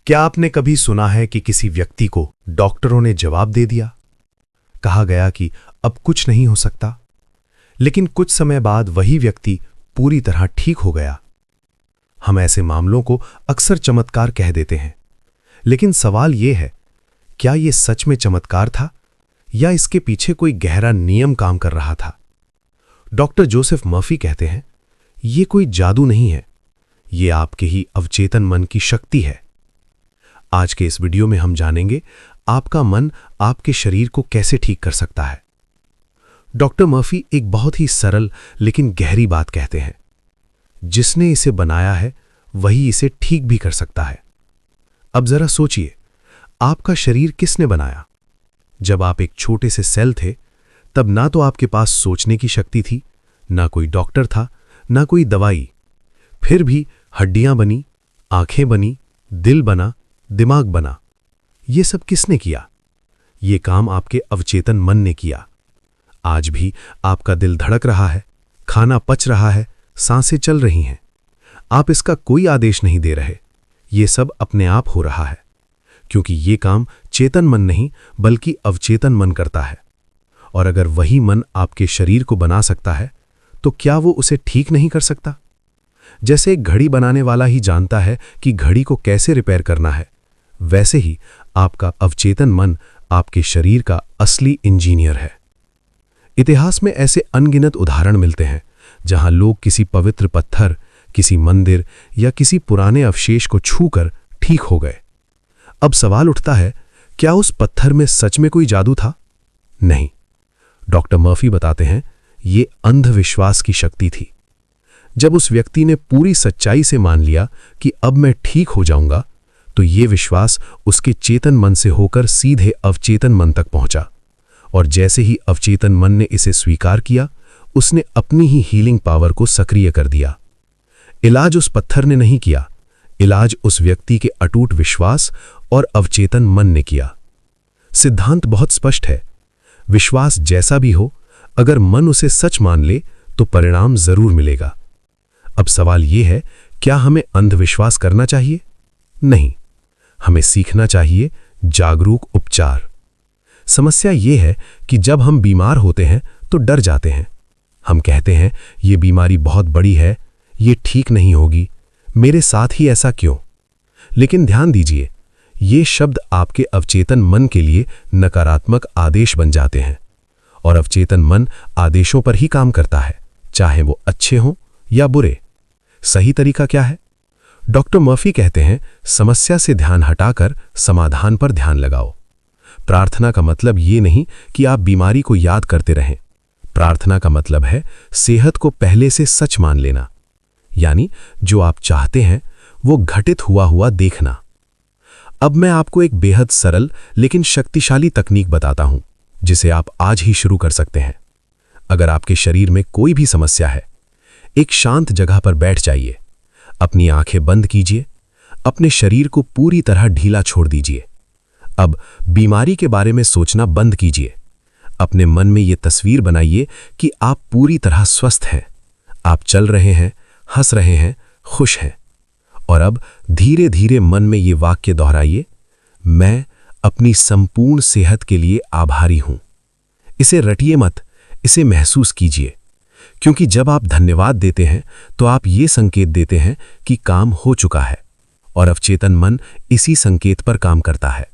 क्या आपने कभी सुना है कि किसी व्यक्ति को डॉक्टरों ने जवाब दे दिया? कहा गया कि अब कुछ नहीं हो सकता, लेकिन कुछ समय बाद वही व्यक्ति पूरी तरह ठीक हो गया। हम ऐसे मामलों को अक्सर चमत्कार कह देते हैं, लेकिन सवाल यह है, क्या यह सच में चमत्कार था या इसके पीछे कोई गहरा नियम काम कर रहा था? डॉक्टर जोसेफ मर्फी कहते हैं, यह कोई जादू नहीं है, यह आपके ही अवचेतन मन की शक्ति है। आज के इस वीडियो में हम जानेंगे आपका मन आपके शरीर को कैसे ठीक कर सकता है। डॉक्टर मर्फी एक बहुत ही सरल लेकिन गहरी बात कहते हैं, जिसने इसे बनाया है वही इसे ठीक भी कर सकता है। अब जरा सोचिए, आपका शरीर किसने बनाया? जब आप एक छोटे से सेल थे, तब ना तो आपके पास सोचने की शक्ति थी, ना कोई डॉक्टर था, ना कोई दवाई। फिर भी हड्डियां बनी, आंखें बनी, दिल बना, दिमाग बना। ये सब किसने किया? ये काम आपके अवचेतन मन ने किया। आज भी आपका दिल धड़क रहा है, खाना पच रहा है, सांसें चल रही हैं। आप इसका कोई आदेश नहीं दे रहे, ये सब अपने आप हो रहा है, क्योंकि ये काम चेतन मन नहीं बल्कि अवचेतन मन करता है। और अगर वही मन आपके शरीर को बना सकता है, तो क्या वो उसे ठीक नहीं कर सकता? जैसे एक घड़ी बनाने वाला ही जानता है कि घड़ी को कैसे रिपेयर करना है, वैसे ही आपका अवचेतन मन आपके शरीर का असली इंजीनियर है। इतिहास में ऐसे अनगिनत उदाहरण मिलते हैं जहां लोग किसी पवित्र पत्थर, किसी मंदिर या किसी पुराने अवशेष को छूकर ठीक हो गए। अब सवाल उठता है, क्या उस पत्थर में सच में कोई जादू था? नहीं। डॉक्टर मर्फी बताते हैं, ये अंधविश्वास की शक्ति थी। जब उस व्यक्ति ने पूरी सच्चाई से मान लिया कि अब मैं ठीक हो जाऊंगा, तो ये विश्वास उसके चेतन मन से होकर सीधे अवचेतन मन तक पहुंचा। और जैसे ही अवचेतन मन ने इसे स्वीकार किया, उसने अपनी ही हीलिंग पावर को सक्रिय कर दिया। इलाज उस पत्थर ने नहीं किया, इलाज उस व्यक्ति के अटूट विश्वास और अवचेतन मन ने किया। सिद्धांत बहुत स्पष्ट है, विश्वास जैसा भी हो, अगर मन उसे सच मान ले तो परिणाम जरूर मिलेगा। अब सवाल यह है, क्या हमें अंधविश्वास करना चाहिए? नहीं, हमें सीखना चाहिए जागरूक उपचार। समस्या यह है कि जब हम बीमार होते हैं तो डर जाते हैं। हम कहते हैं, ये बीमारी बहुत बड़ी है, ये ठीक नहीं होगी, मेरे साथ ही ऐसा क्यों? लेकिन ध्यान दीजिए, ये शब्द आपके अवचेतन मन के लिए नकारात्मक आदेश बन जाते हैं। और अवचेतन मन आदेशों पर ही काम करता है, चाहे वो अच्छे हों या बुरे। सही तरीका क्या है? डॉक्टर मर्फी कहते हैं, समस्या से ध्यान हटाकर समाधान पर ध्यान लगाओ। प्रार्थना का मतलब ये नहीं कि आप बीमारी को याद करते रहें। प्रार्थना का मतलब है सेहत को पहले से सच मान लेना, यानी जो आप चाहते हैं वो घटित हुआ हुआ देखना। अब मैं आपको एक बेहद सरल लेकिन शक्तिशाली तकनीक बताता हूं, जिसे आप आज ही शुरू कर सकते हैं। अगर आपके शरीर में कोई भी समस्या है, एक शांत जगह पर बैठ जाइए, अपनी आंखें बंद कीजिए, अपने शरीर को पूरी तरह ढीला छोड़ दीजिए। अब बीमारी के बारे में सोचना बंद कीजिए। अपने मन में यह तस्वीर बनाइए कि आप पूरी तरह स्वस्थ हैं, आप चल रहे हैं, हंस रहे हैं, खुश हैं। और अब धीरे धीरे मन में ये वाक्य दोहराइए, मैं अपनी संपूर्ण सेहत के लिए आभारी हूं। इसे रटिए मत, इसे महसूस कीजिए, क्योंकि जब आप धन्यवाद देते हैं तो आप ये संकेत देते हैं कि काम हो चुका है, और अवचेतन मन इसी संकेत पर काम करता है।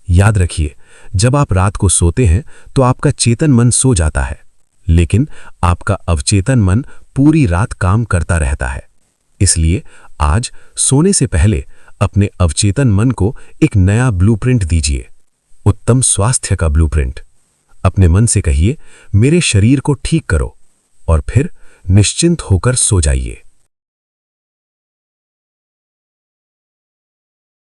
याद रखिए, जब आप रात को सोते हैं तो आपका चेतन मन सो जाता है, लेकिन आपका अवचेतन मन पूरी रात काम करता रहता है। इसलिए आज सोने से पहले अपने अवचेतन मन को एक नया ब्लूप्रिंट दीजिए, उत्तम स्वास्थ्य का ब्लूप्रिंट। अपने मन से कहिए, मेरे शरीर को ठीक करो, और फिर निश्चिंत होकर सो जाइए।